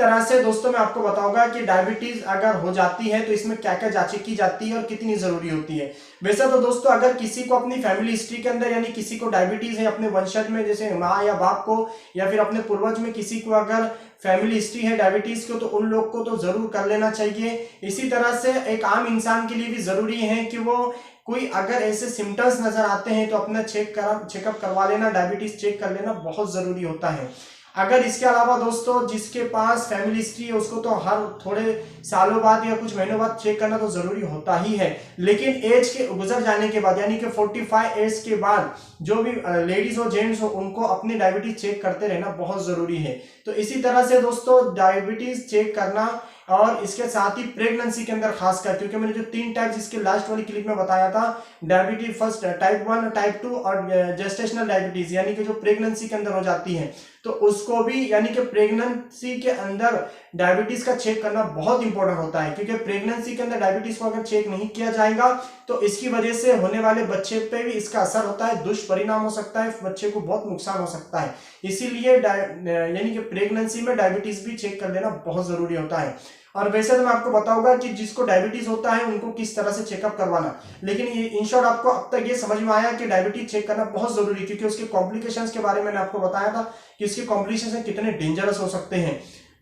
तरह से दोस्तों मैं आपको बताऊंगा कि डायबिटीज अगर हो जाती है तो इसमें क्या क्या जांचें की जाती है और कितनी जरूरी होती है। वैसे तो दोस्तों अगर किसी को अपनी फैमिली हिस्ट्री के अंदर यानी किसी को डायबिटीज है अपने वंशज में, जैसे माँ या बाप को या फिर अपने पूर्वज में किसी को अगर फैमिली हिस्ट्री है डायबिटीज को, तो उन लोग को तो जरूर कर लेना चाहिए। इसी तरह से एक आम इंसान के लिए भी जरूरी है कि वो कोई अगर ऐसे सिम्टम्स नजर आते हैं तो अपना चेकअप करवा लेना, डायबिटीज चेक कर लेना बहुत जरूरी होता है। अगर इसके अलावा दोस्तों जिसके पास फैमिली हिस्ट्री है उसको तो हर थोड़े सालों बाद या कुछ महीनों बाद चेक करना तो जरूरी होता ही है, लेकिन एज के गुजर जाने के बाद यानी कि 45 एज के बाद जो भी लेडीज हो जेंट्स हो उनको अपनी डायबिटीज चेक करते रहना बहुत जरूरी है। तो इसी तरह से दोस्तों डायबिटीज चेक करना और इसके साथ ही प्रेगनेंसी के अंदर खासकर, क्योंकि मैंने जो 3 टाइप्स इसके लास्ट वाली क्लिप में बताया था, डायबिटीज फर्स्ट टाइप 1, टाइप 2 और जेस्टेशनल डायबिटीज यानी कि जो प्रेगनेंसी के अंदर हो जाती है, तो उसको भी यानी कि प्रेगनेंसी के अंदर डायबिटीज का चेक करना बहुत इंपॉर्टेंट होता है, क्योंकि प्रेगनेंसी के अंदर डायबिटीज को अगर चेक नहीं किया जाएगा तो इसकी वजह से होने वाले बच्चे पे भी इसका असर होता है, दुष्परिणाम हो सकता है, बच्चे को बहुत नुकसान हो सकता है। इसीलिए यानी कि प्रेगनेंसी में डायबिटीज भी चेक कर लेना बहुत जरूरी होता है। और वैसे तो मैं आपको बताऊंगा कि जिसको डायबिटीज होता है उनको किस तरह से चेकअप करवाना, लेकिन इन शॉर्ट आपको अब तक ये समझ में आया कि डायबिटीज चेक करना बहुत जरूरी है, क्योंकि उसके कॉम्प्लिकेशंस के बारे में मैंने आपको बताया था कि उसके कॉम्प्लिकेशंस कितने डेंजरस हो सकते हैं।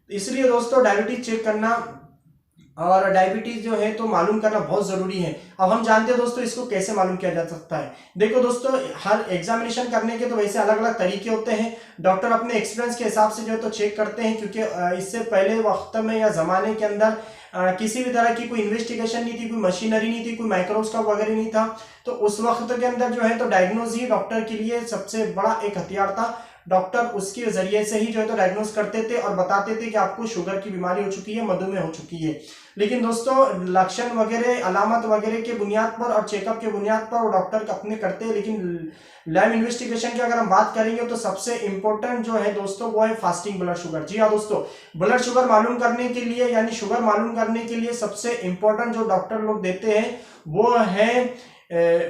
इसलिए दोस्तों डायबिटीज चेक करना और डायबिटीज जो है तो मालूम करना बहुत जरूरी है। अब हम जानते हैं दोस्तों इसको कैसे मालूम किया जा सकता है। देखो दोस्तों हर एग्जामिनेशन करने के तो वैसे अलग अलग तरीके होते हैं, डॉक्टर अपने एक्सपीरियंस के हिसाब से जो है तो चेक करते हैं, क्योंकि इससे पहले वक्त में या जमाने के अंदर किसी भी तरह की कोई इन्वेस्टिगेशन नहीं थी, कोई मशीनरी नहीं थी, कोई माइक्रोस्कोप वगैरह नहीं था, तो उस वक्त के अंदर जो है तो डायग्नोज ही डॉक्टर के लिए सबसे बड़ा एक हथियार था। डॉक्टर उसके जरिए से ही जो है तो डायग्नोज करते थे और बताते थे कि आपको शुगर की बीमारी हो चुकी है, मधुमेह हो चुकी है। लेकिन दोस्तों लक्षण वगैरह अलामत वगैरह के बुनियाद पर और चेकअप के बुनियाद पर वो डॉक्टर अपने करते हैं, लेकिन लैब इन्वेस्टिगेशन की अगर हम बात करेंगे तो सबसे इंपॉर्टेंट जो है दोस्तों वो है फास्टिंग ब्लड शुगर। जी हाँ दोस्तों, ब्लड शुगर मालूम करने के लिए यानी शुगर मालूम करने के लिए सबसे इंपॉर्टेंट जो डॉक्टर लोग देते हैं वो है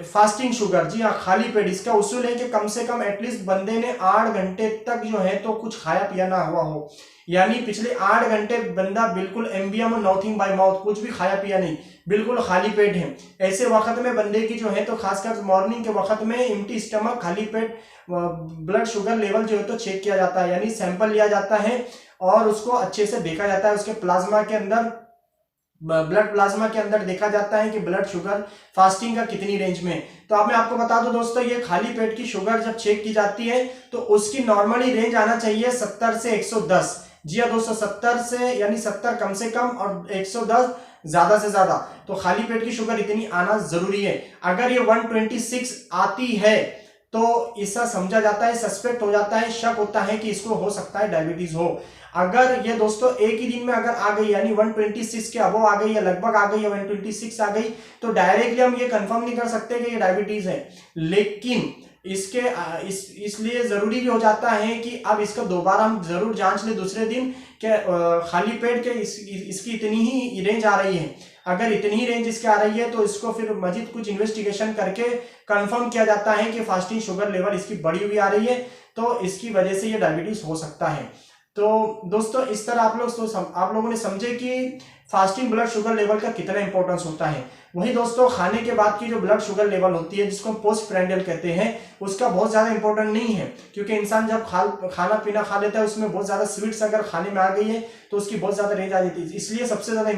फास्टिंग शुगर। जी हाँ, खाली पेट। इसका उसूल है कि कम से कम एटलीस्ट बंदे ने 8 घंटे तक जो है तो कुछ खाया पिया ना हुआ हो, यानी पिछले 8 घंटे बंदा बिल्कुल एमबीएम और नॉथिंग बाय माउथ, कुछ भी खाया पिया नहीं, बिल्कुल खाली पेट है। ऐसे वक्त में बंदे की जो है तो खासकर मॉर्निंग के वक्त में एम्प्टी स्टमक खाली पेट ब्लड शुगर लेवल जो है तो चेक किया जाता है, यानी सैंपल लिया जाता है और उसको अच्छे से देखा जाता है। उसके प्लाज्मा के अंदर ब्लड प्लाज्मा के अंदर देखा जाता है कि ब्लड शुगर फास्टिंग का कितनी रेंज में। तो अब मैं आपको बता दूं दोस्तों, ये खाली पेट की शुगर जब चेक की जाती है तो उसकी नॉर्मली रेंज आना चाहिए 70 से 110। जी हाँ दोस्तों, 70 से यानी 70 कम से कम और 110 ज्यादा से ज्यादा। तो खाली पेट की शुगर इतनी आना जरूरी है। अगर ये 126 आती है तो इसका समझा जाता है, सस्पेक्ट हो जाता है, शक होता है कि इसको हो सकता है डायबिटीज हो। अगर ये दोस्तों एक ही दिन में अगर आ गई यानी 126 के अबव आ गई या लगभग आ गई या 126 आ गई तो डायरेक्टली हम ये कंफर्म नहीं कर सकते कि ये डायबिटीज है, लेकिन इसके इसलिए जरूरी भी हो जाता है कि अब इसका दोबारा हम जरूर जांच ले दूसरे दिन के खाली पेट के इसकी इतनी ही रेंज आ रही है। अगर इतनी ही रेंज इसके आ रही है तो इसको फिर मजीद कुछ इन्वेस्टिगेशन करके कंफर्म किया जाता है कि फास्टिंग शुगर लेवल इसकी बढ़ी हुई आ रही है, तो इसकी वजह से ये डायबिटीज हो सकता है। तो दोस्तों इस तरह आप लोगों ने समझे कि फास्टिंग ब्लड शुगर लेवल का कितना इंपॉर्टेंस होता है। वही दोस्तों खाने के बाद की जो ब्लड शुगर लेवल होती है जिसको पोस्ट प्रेंडियल कहते हैं, उसका बहुत ज्यादा इंपॉर्टेंट नहीं है, क्योंकि इंसान जब खाना पीना खा लेता है उसमें बहुत ज्यादा स्वीट्स अगर खाने में आ गई है तो उसकी बहुत ज्यादा रेंज आ जाती है। इसलिए सबसे ज्यादा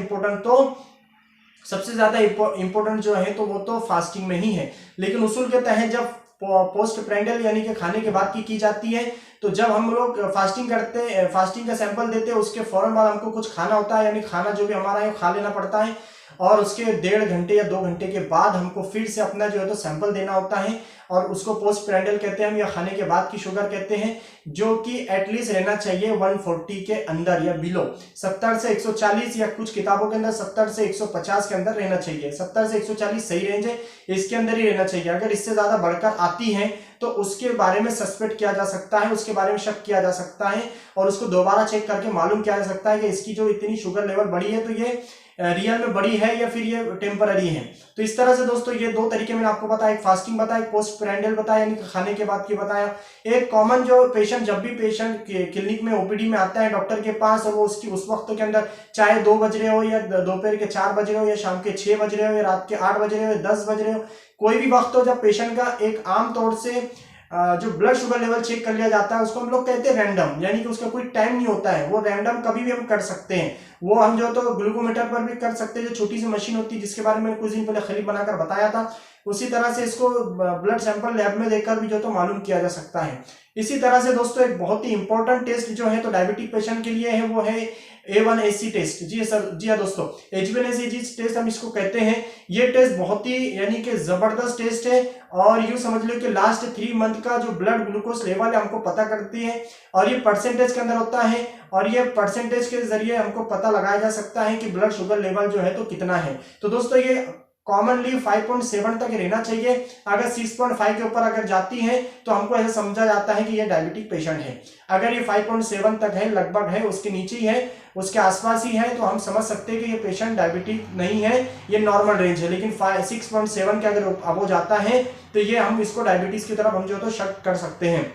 इंपॉर्टेंट जो है तो वो तो फास्टिंग में ही है। लेकिन उसूल के तहत जब पोस्ट प्रेंडियल यानी कि खाने के बाद की जाती है, तो जब हम लोग फास्टिंग करते हैं, फास्टिंग का सैंपल देते हैं, उसके फौरन बाद हमको कुछ खाना होता है, यानी खाना जो भी हमारा है खा लेना पड़ता है, और उसके 1.5 घंटे या 2 घंटे के बाद हमको फिर से अपना जो है तो सैंपल देना होता है, और उसको पोस्ट प्रेंडियल कहते हैं हम, या खाने के बाद की शुगर कहते हैं, जो कि एटलीस्ट रहना चाहिए 140 के अंदर या बिलो। 70 से 140 या कुछ किताबों के अंदर 70 से 150 के अंदर रहना चाहिए। 70 से 140 सही रेंज है, इसके अंदर ही रहना चाहिए। अगर इससे ज्यादा बढ़कर आती है तो उसके बारे में सस्पेक्ट किया जा सकता है, उसके बारे में शक किया जा सकता है, और उसको दोबारा चेक करके मालूम किया जा सकता है कि इसकी जो इतनी शुगर लेवल बढ़ी है तो ये रियल में बड़ी है या फिर ये टेम्पररी है। तो इस तरह से दोस्तों ये दो तरीके मैंने आपको बताया, एक फास्टिंग बताया, एक पोस्ट प्रेंडियल बताया यानी खाने के बाद की बताया। एक कॉमन जो पेशेंट, जब भी पेशेंट क्लिनिक में ओपीडी में आता है डॉक्टर के पास और वो उसकी उस वक्त के अंदर चाहे 2 बज रहे हो या दोपहर के 4 बज रहे हो या शाम के 6 बज रहे हो या रात के 8 बज रहे हो या 10 बज रहे हो, कोई भी वक्त हो जब पेशेंट का एक आम तौर से जो ब्लड शुगर लेवल चेक कर लिया जाता है उसको हम लोग कहते हैं रैंडम, यानी कि उसका कोई टाइम नहीं होता है, वो रैंडम कभी भी हम कर सकते हैं। वो हम जो तो ग्लूकोमीटर पर भी कर सकते हैं, जो छोटी सी मशीन होती है जिसके बारे में कुछ दिन पहले खलील बनाकर बताया था, उसी तरह से इसको ब्लड सैंपल लैब में देकर भी जो तो मालूम किया जा सकता है। इसी तरह से दोस्तों एक बहुत ही इंपॉर्टेंट टेस्ट जो है तो डायबिटिक पेशेंट के लिए है वो है A1AC टेस्ट। जी सर, जी हाँ दोस्तों, H1AC टेस्ट हम इसको कहते हैं। ये टेस्ट बहुत ही यानी कि जबरदस्त टेस्ट है और यूं समझ लो कि लास्ट 3 मंथ का जो ब्लड ग्लूकोज लेवल है हमको पता करती है और ये परसेंटेज के अंदर होता है और ये परसेंटेज के जरिए हमको पता लगाया जा सकता है कि ब्लड शुगर लेवल जो है तो कितना है। तो दोस्तों ये कॉमनली 5.7 तक रहना चाहिए। अगर 6.5 के ऊपर अगर जाती है तो हमको ऐसा समझा जाता है कि ये डायबिटिक पेशेंट है। अगर ये 5.7 तक है, लगभग है, उसके नीचे ही है, उसके आसपास ही है, तो हम समझ सकते हैं कि ये पेशेंट डायबिटिक नहीं है, ये नॉर्मल रेंज है। लेकिन 6.7 के अगर अब हो जाता है तो ये हम इसको डायबिटीज की तरफ हम जो तो शक कर सकते हैं।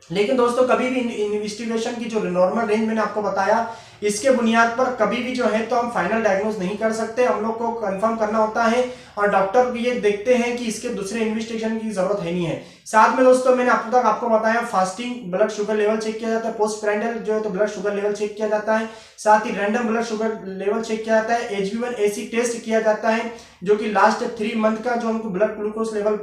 लेकिन दोस्तों कभी भी इन्वेस्टिगेशन की जो नॉर्मल रेंज मैंने आपको बताया इसके बुनियाद पर कभी भी जो है तो हम फाइनल डायग्नोज नहीं कर सकते, हम लोग को कंफर्म करना होता है और डॉक्टर भी ये देखते हैं कि इसके दूसरे इन्वेस्टिगेशन की जरूरत है नहीं है। साथ में दोस्तों मैंने अब तक आपको बताया fasting blood sugar level check किया जाता है, पोस्ट प्रेंडियल जो है तो ब्लड शुगर लेवल चेक किया जाता है, साथ ही random blood sugar level check किया जाता है, HbA1c टेस्ट किया जाता है जो कि लास्ट 3 मंथ का जो हमको ब्लड ग्लूकोज लेवल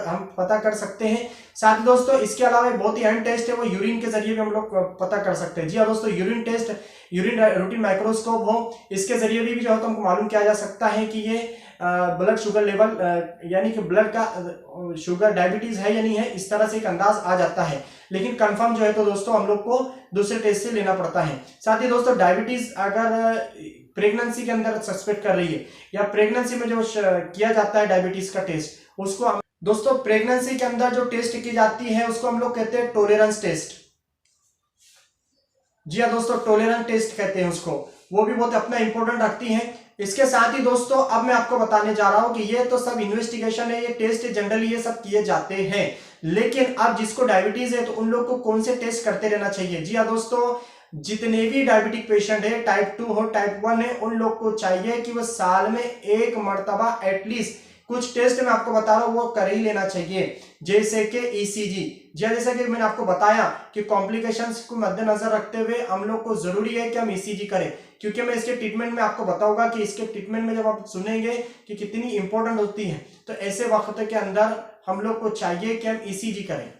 हम पता कर सकते हैं। साथ ही दोस्तों इसके अलावा बहुत ही अहम टेस्ट है वो यूरिन के जरिए भी हम लोग पता कर सकते हैं। जी हाँ दोस्तों, urine test, urine routine microscope हो, इसके जरिए भी जो है तो हमको मालूम किया जा सकता है कि ये ब्लड शुगर लेवल यानी कि ब्लड का शुगर डायबिटीज है या नहीं है, इस तरह से एक अंदाज आ जाता है। लेकिन कंफर्म जो है तो दोस्तों हम लोग को दूसरे टेस्ट से लेना पड़ता है। साथ ही दोस्तों डायबिटीज अगर प्रेगनेंसी के अंदर सस्पेक्ट कर रही है या प्रेगनेंसी में जो किया जाता है डायबिटीज का टेस्ट, उसको हम दोस्तों प्रेगनेंसी के अंदर जो टेस्ट की जाती है उसको हम लोग कहते हैं टॉलरेंस टेस्ट। जी हाँ दोस्तों, टॉलरेंस टेस्ट कहते हैं उसको, वो भी बहुत अपना इंपॉर्टेंट रखती है। इसके साथ ही दोस्तों अब मैं आपको बताने जा रहा हूं कि ये तो सब इन्वेस्टिगेशन है, ये टेस्ट जनरली ये सब किए जाते हैं, लेकिन अब जिसको डायबिटीज है तो उन लोग को कौन से टेस्ट करते रहना चाहिए। जी हाँ दोस्तों, जितने भी डायबिटिक पेशेंट है, टाइप 2 हो टाइप 1 है, उन लोग को चाहिए कि वो साल में 1 मर्तबा एटलीस्ट कुछ टेस्ट मैं आपको बता रहा हूं वो कर ही लेना चाहिए, जैसे कि ईसीजी। जैसे कि मैंने आपको बताया कि कॉम्प्लिकेशंस को मद्देनजर रखते हुए हम लोग को जरूरी है कि हम ईसीजी करें, क्योंकि मैं इसके ट्रीटमेंट में आपको बताऊंगा कि इसके ट्रीटमेंट में जब आप सुनेंगे कि कितनी इंपॉर्टेंट होती है, तो ऐसे वक्त के अंदर हम लोग को चाहिए कि हम ईसीजी करें।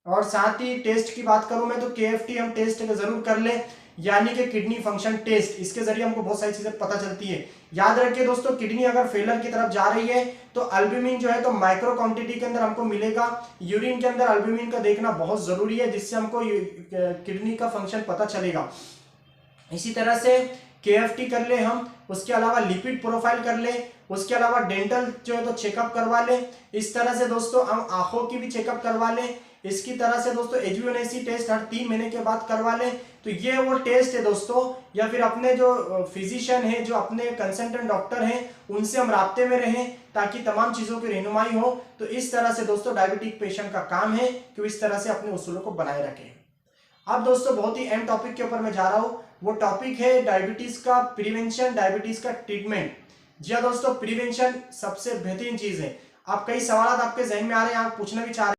और साथ ही टेस्ट की बात करूं मैं तो KFT हम टेस्ट जरूर कर लें, यानी कि किडनी फंक्शन टेस्ट, इसके जरिए हमको बहुत सारी चीजें पता चलती है। याद रखिए दोस्तों, किडनी अगर फेलर की तरफ जा रही है तो अल्ब्यूमिन जो है तो माइक्रो क्वांटिटी के अंदर हमको मिलेगा। यूरिन के अंदर अल्ब्यूमिन का देखना बहुत जरूरी है, जिससे हमको किडनी का फंक्शन पता चलेगा। इसी तरह से KFT कर ले हम, उसके अलावा लिपिड प्रोफाइल कर ले, उसके अलावा डेंटल जो है तो चेकअप करवा ले। इस तरह से दोस्तों हम आंखों की भी चेकअप करवा ले। इसकी तरह से दोस्तों HbA1c टेस्ट हर 3 महीने के बाद करवा ले। तो ये वो टेस्ट है दोस्तों, या फिर अपने जो फिजिशियन है, जो अपने कंसल्टेंट डॉक्टर हैं, उनसे हम राब्ते में रहें ताकि तमाम चीजों की रहनुमाई हो। तो इस तरह से दोस्तों डायबिटिक पेशेंट का काम है कि इस तरह से अपने उसूलों को बनाए रखें। अब दोस्तों बहुत ही अहम टॉपिक के ऊपर मैं जा रहा हूं, वो टॉपिक है डायबिटीज का प्रिवेंशन, डायबिटीज का ट्रीटमेंट। जी हाँ दोस्तों, प्रिवेंशन सबसे बेहतरीन चीज है। आप कई सवाल आपके जहन में आ रहे हैं, आप पूछना भी चाह रहे हैं।